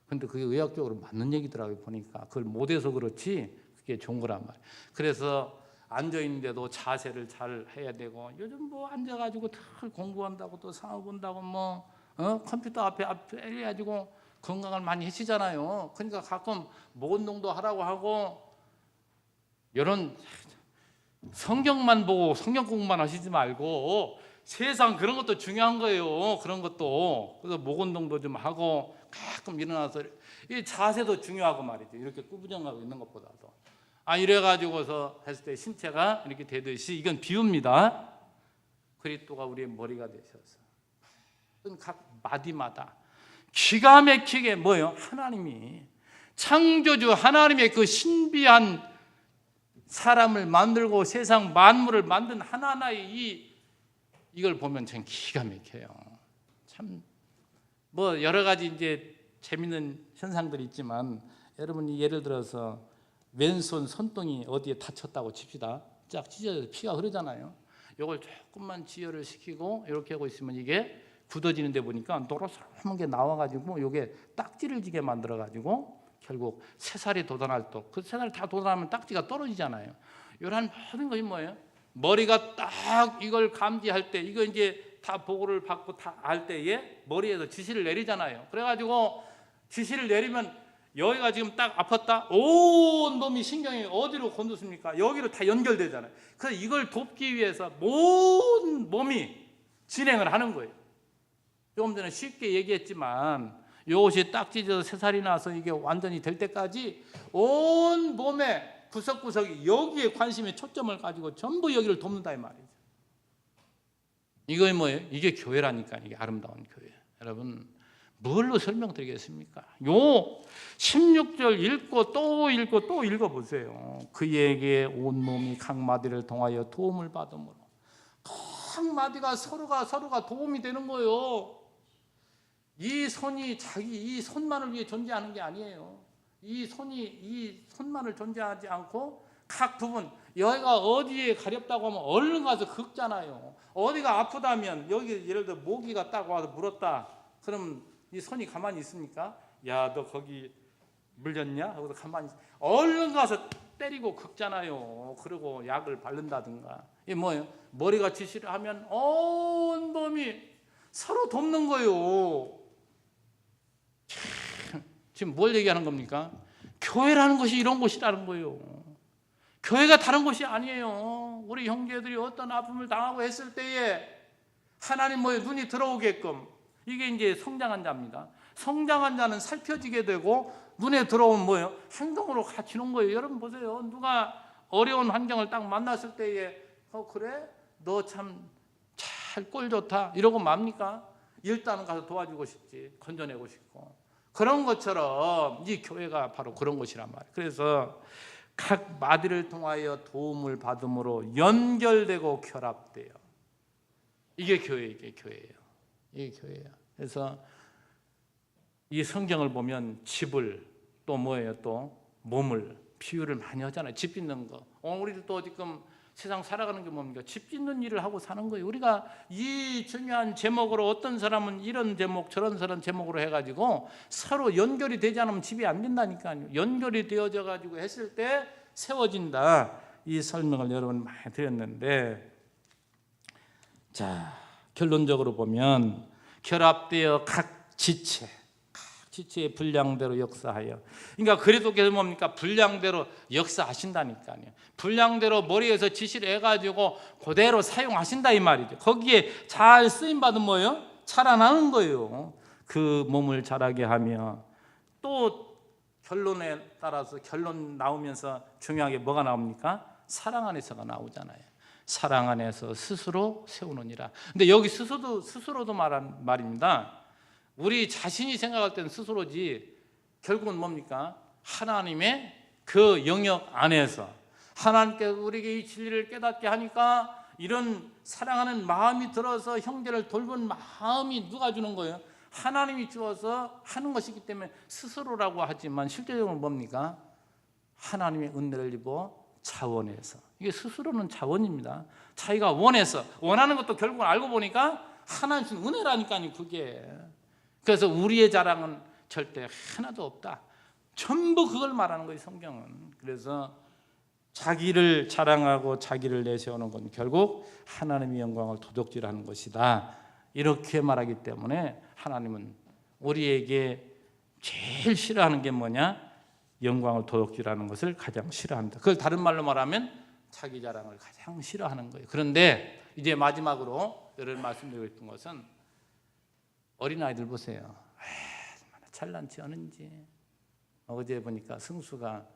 [SPEAKER 1] 근데 그게 의학적으로 맞는 얘기더라고요. 보니까 그걸 못해서 그렇지 그게 좋은 거란 말이에요. 그래서 앉아 있는데도 자세를 잘 해야 되고 요즘 앉아가지고 다 공부한다고 또 상업 본다고 컴퓨터 앞에 해가지고 건강을 많이 해치잖아요. 그러니까 가끔 목 운동도 하라고 하고 이런 성경만 보고 성경 공부만 하시지 말고 세상 그런 것도 중요한 거예요. 그런 것도. 그래서 목 운동도 좀 하고 가끔 일어나서 이 자세도 중요하고 말이죠. 이렇게 꾸부정하고 있는 것보다도. 이래가지고서 했을 때 신체가 이렇게 되듯이 이건 비유입니다. 그리스도가 우리의 머리가 되셔서 각 마디마다 기가 막히게 뭐예요? 하나님이 창조주 하나님의 그 신비한 사람을 만들고 세상 만물을 만든 하나하나의 이걸 보면 참 기가 막혀요. 참 여러 가지 이제 재밌는 현상들이 있지만 여러분이 예를 들어서 왼손 손등이 어디에 다쳤다고 칩시다. 쫙 찢어져서 피가 흐르잖아요. 이걸 조금만 지혈을 시키고 이렇게 하고 있으면 이게 굳어지는 데 보니까 노릇스러운 게 나와가지고 이게 딱지를 지게 만들어가지고 결국 새살이 돋아날 때 그 새살이 다 돋아나면 딱지가 떨어지잖아요. 이런 모든 것이 뭐예요? 머리가 딱 이걸 감지할 때 이거 이제 다 보고를 받고 다 알 때에 머리에서 지시를 내리잖아요. 그래가지고 지시를 내리면 여기가 지금 딱 아팠다. 온 놈이 신경이 어디로 건너습니까? 여기로 다 연결되잖아요. 그래서 이걸 돕기 위해서 모든 몸이 진행을 하는 거예요. 조금 전에 쉽게 얘기했지만 이것이 딱 찢어서 새살이 나서 이게 완전히 될 때까지 온 몸에 구석구석이 여기에 관심에 초점을 가지고 전부 여기를 돕는다 이 말이죠. 이거 뭐예요? 이게 교회라니까. 이게 아름다운 교회. 여러분 뭘로 설명드리겠습니까? 요 16절 읽고 또 읽고 또 읽어보세요. 그에게 온몸이 각 마디를 통하여 도움을 받음으로. 각 마디가 서로가 도움이 되는 거예요. 이 손이 이 손만을 위해 존재하는 게 아니에요. 이 손만을 존재하지 않고 각 부분, 여기가 어디에 가렵다고 하면 얼른 가서 긁잖아요. 어디가 아프다면 여기 예를 들어 모기가 딱 와서 물었다. 그럼 이 손이 가만히 있습니까? 야, 너 거기 물렸냐? 하고서 가만히 얼른 가서 때리고 긁잖아요. 그리고 약을 바른다든가. 이게 뭐예요? 머리가 지시를 하면 온 몸이 서로 돕는 거예요. 지금 뭘 얘기하는 겁니까? 교회라는 것이 이런 곳이라는 거예요. 교회가 다른 곳이 아니에요. 우리 형제들이 어떤 아픔을 당하고 했을 때에 하나님 눈이 들어오게끔, 이게 이제 성장한 자입니다. 성장한 자는 살펴지게 되고 눈에 들어오면 뭐예요? 행동으로 갇히는 거예요. 여러분 보세요. 누가 어려운 환경을 딱 만났을 때에 그래? 너 참 잘 꼴 좋다 이러고 맙니까? 일단은 가서 도와주고 싶지. 건져내고 싶고. 그런 것처럼 이 교회가 바로 그런 곳이란 말이에요. 그래서 각 마디를 통하여 도움을 받음으로 연결되고 결합돼요. 이게 교회예요. 이게 교회예요. 그래서 이 성경을 보면 집을 또 뭐예요? 또 몸을 비유를 많이 하잖아요. 집 짓는 거. 우리도 또 지금 세상 살아가는 게 뭡니까? 집 짓는 일을 하고 사는 거예요. 우리가 이 중요한 제목으로 어떤 사람은 이런 제목 저런 제목으로 해가지고 서로 연결이 되지 않으면 집이 안 된다니까요. 연결이 되어져 가지고 했을 때 세워진다. 이 설명을 여러분 많이 드렸는데, 자 결론적으로 보면 결합되어 각 지체의 분량대로 역사하여. 그러니까 그리스도께서 뭡니까? 분량대로 역사하신다니까요. 분량대로 머리에서 지시를 해가지고 그대로 사용하신다 이 말이죠. 거기에 잘 쓰임 받은 뭐예요? 자라나는 거예요. 그 몸을 자라게 하며. 또 결론에 따라서 결론 나오면서 중요하게 뭐가 나옵니까? 사랑 안에서가 나오잖아요. 사랑 안에서 스스로 세우느니라. 근데 여기 스스로도 말한 말입니다. 우리 자신이 생각할 때는 스스로지 결국은 뭡니까? 하나님의 그 영역 안에서 하나님께서 우리에게 이 진리를 깨닫게 하니까 이런 사랑하는 마음이 들어서 형제를 돌본 마음이 누가 주는 거예요? 하나님이 주어서 하는 것이기 때문에 스스로라고 하지만 실제적으로 뭡니까? 하나님의 은혜를 입어 자원해서. 이게 스스로는 자원입니다. 자기가 원하는 것도 결국은 알고 보니까 하나님 준 은혜라니까요. 그게. 그래서 우리의 자랑은 절대 하나도 없다. 전부 그걸 말하는 거예요, 성경은. 그래서 자기를 자랑하고 자기를 내세우는 건 결국 하나님의 영광을 도적질하는 것이다. 이렇게 말하기 때문에 하나님은 우리에게 제일 싫어하는 게 뭐냐? 영광을 도적질하는 것을 가장 싫어합니다. 그걸 다른 말로 말하면 자기 자랑을 가장 싫어하는 거예요. 그런데 이제 마지막으로 여러분 말씀드리고 싶은 것은 어린아이들 보세요. 얼마나 잘난치 하는지. 어제 보니까 승수가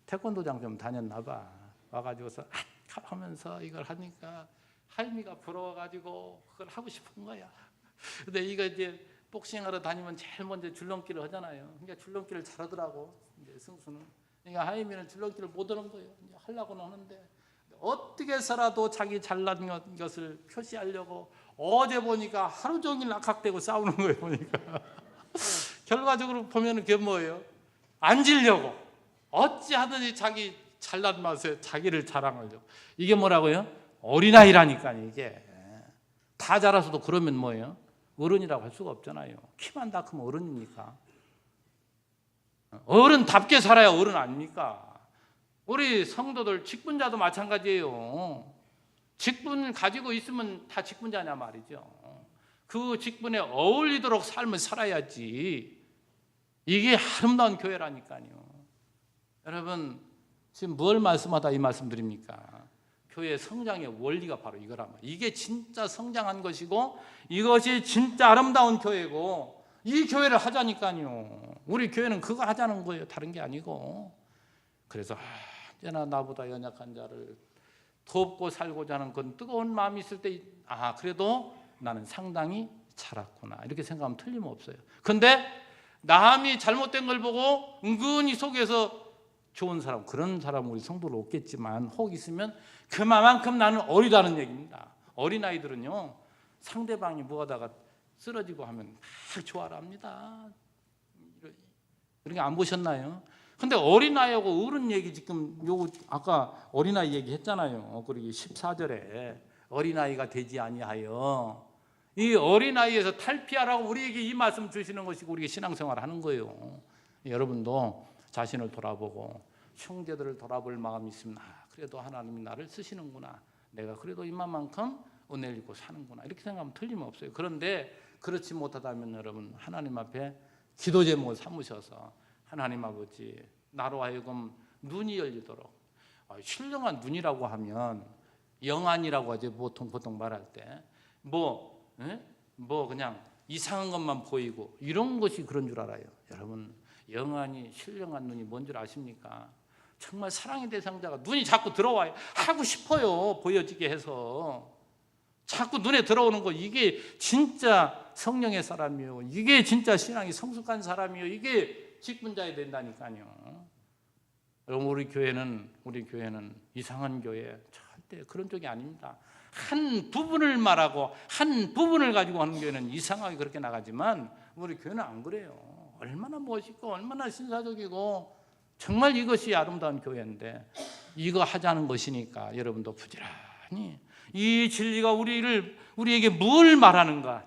[SPEAKER 1] 태권도장 좀 다녔나 봐. 와가지고서 하면서 이걸 하니까 할미가 부러워가지고 그걸 하고 싶은 거야. 근데 이거 이제 복싱하러 다니면 제일 먼저 줄넘기를 하잖아요. 그러니까 줄넘기를 잘하더라고. 이제 승수는. 그러니까 하임이는 줄넘기를 못 하는 거예요. 이제 하려고는 하는데 어떻게 해서라도 자기 잘난 것을 표시하려고 어제 보니까 하루 종일 악학대고 싸우는 거예요. 보니까 결과적으로 보면 그게 뭐예요? 안 지려고 어찌하든지 자기 잘난 맛에 자기를 자랑하려고. 이게 뭐라고요? 어린아이라니까요. 이게 다 자라서도 그러면 뭐예요? 어른이라고 할 수가 없잖아요. 키만 다 크면 어른입니까? 어른답게 살아야 어른 아닙니까? 우리 성도들 직분자도 마찬가지예요. 직분 가지고 있으면 다 직분자냐 말이죠. 그 직분에 어울리도록 삶을 살아야지. 이게 아름다운 교회라니까요. 여러분 지금 뭘 말씀하다 이 말씀 드립니까? 교회 성장의 원리가 바로 이거란 말이에요. 이게 진짜 성장한 것이고 이것이 진짜 아름다운 교회고 이 교회를 하자니까요. 우리 교회는 그거 하자는 거예요. 다른 게 아니고. 그래서 언제나 나보다 연약한 자를 돕고 살고자 하는 그런 뜨거운 마음이 있을 때 그래도 나는 상당히 자랐구나 이렇게 생각하면 틀림없어요. 근데 남이 잘못된 걸 보고 은근히 속에서 좋은 사람, 그런 사람 우리 성도로 없겠지만 혹 있으면 그만큼 나는 어리다는 얘기입니다. 어린아이들은요 상대방이 뭐하다가 쓰러지고 하면 막 좋아라 합니다. 그렇게 안 보셨나요? 근데 어린아이하고 어른 얘기 지금 요 아까 어린아이 얘기 했잖아요. 그러기 14절에 어린아이가 되지 아니하여, 이 어린아이에서 탈피하라고 우리에게 이 말씀 주시는 것이고 우리가 신앙생활을 하는 거예요. 여러분도 자신을 돌아보고 형제들을 돌아볼 마음이 있으면 그래도 하나님이 나를 쓰시는구나, 내가 그래도 이만큼 은혜를 입고 사는구나 이렇게 생각하면 틀림없어요. 그런데 그렇지 못하다면 여러분 하나님 앞에 기도 제목을 삼으셔서 하나님 아버지 나로 하여금 눈이 열리도록, 신령한 눈이라고 하면 영안이라고 하죠. 보통 말할 때 뭐 그냥 이상한 것만 보이고 이런 것이 그런 줄 알아요. 여러분 영안이 신령한 눈이 뭔 줄 아십니까? 정말 사랑의 대상자가 눈이 자꾸 들어와요. 하고 싶어요. 보여지게 해서 자꾸 눈에 들어오는 거, 이게 진짜 성령의 사람이요, 이게 진짜 신앙이 성숙한 사람이요, 이게 직분자야 된다니까요. 여러분 우리 교회는 이상한 교회 절대 그런 쪽이 아닙니다. 한 부분을 말하고 한 부분을 가지고 하는 교회는 이상하게 그렇게 나가지만 우리 교회는 안 그래요. 얼마나 멋있고 얼마나 신사적이고 정말 이것이 아름다운 교회인데 이거 하자는 것이니까 여러분도 부지런히 이 진리가 우리에게 뭘 말하는가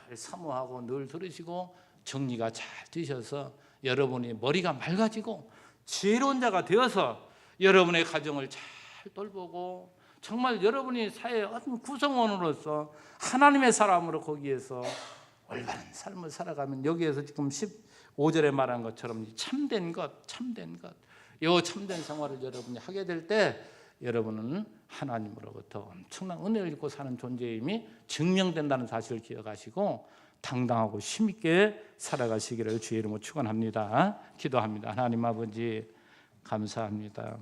[SPEAKER 1] 늘 사모하고 늘 들으시고 정리가 잘 되셔서 여러분이 머리가 맑아지고 지혜로운 자가 되어서 여러분의 가정을 잘 돌보고 정말 여러분이 사회의 어떤 구성원으로서 하나님의 사람으로 거기에서 올바른 삶을 살아가면, 여기에서 지금 15절에 말한 것처럼 참된 것, 이 참된 생활을 여러분이 하게 될 때 여러분은 하나님으로부터 엄청난 은혜를 입고 사는 존재임이 증명된다는 사실을 기억하시고 당당하고 힘있게 살아가시기를 주의 이름으로 축원합니다. 기도합니다. 하나님 아버지 감사합니다.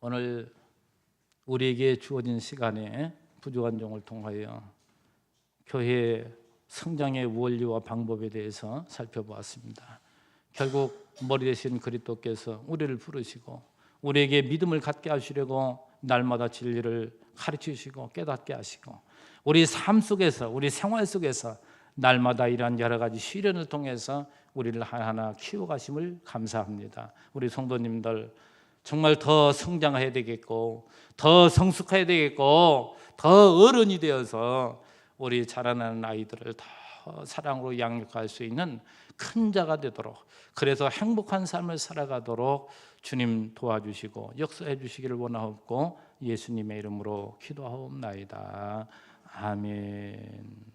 [SPEAKER 1] 오늘 우리에게 주어진 시간에 부족한 종을 통하여 교회의 성장의 원리와 방법에 대해서 살펴보았습니다. 결국 머리 되신 그리스도께서 우리를 부르시고 우리에게 믿음을 갖게 하시려고 날마다 진리를 가르치시고 깨닫게 하시고 우리 삶 속에서, 우리 생활 속에서 날마다 이러한 여러 가지 시련을 통해서 우리를 하나하나 키워가심을 감사합니다. 우리 성도님들 정말 더 성장해야 되겠고 더 성숙해야 되겠고 더 어른이 되어서 우리 자라나는 아이들을 더 사랑으로 양육할 수 있는 큰 자가 되도록, 그래서 행복한 삶을 살아가도록 주님 도와주시고 역사해 주시기를 원하옵고 예수님의 이름으로 기도하옵나이다. 아멘.